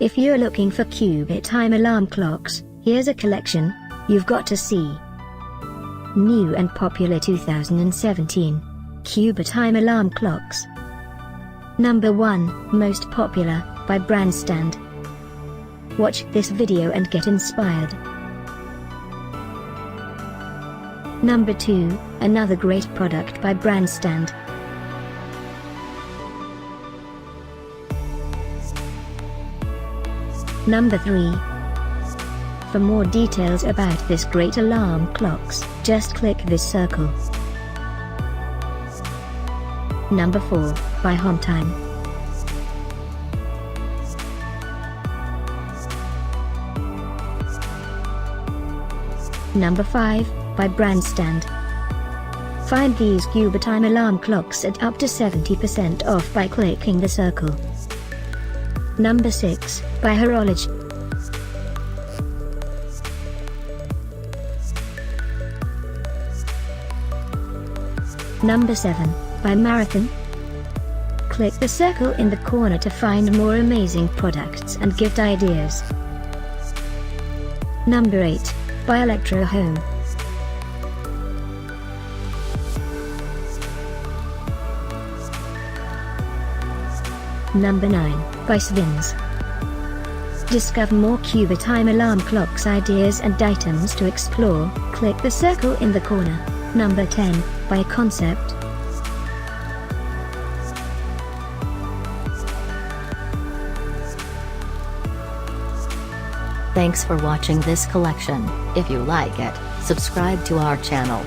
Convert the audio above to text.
If you're looking for Cubietime alarm clocks, here's a collection you've got to see. New and popular 2017 Cubietime alarm clocks. Number 1, most popular, by Brandstand. Watch this video and get inspired. Number 2, another great product by Brandstand. Number 3. For more details about this great alarm clocks, just click this circle. Number 4, by Homtime. Number 5, by Brandstand. Find these Cubietime alarm clocks at up to 70% off by clicking the circle. Number 6, by Horologe. Number 7, by Marathon. Click the circle in the corner to find more amazing products and gift ideas. Number 8, by Electro Home. Number 9, by Svins. Discover more Cubietime alarm clocks ideas and items to explore, click the circle in the corner. Number 10, by Concept. Thanks for watching this collection. If you like it, subscribe to our channel.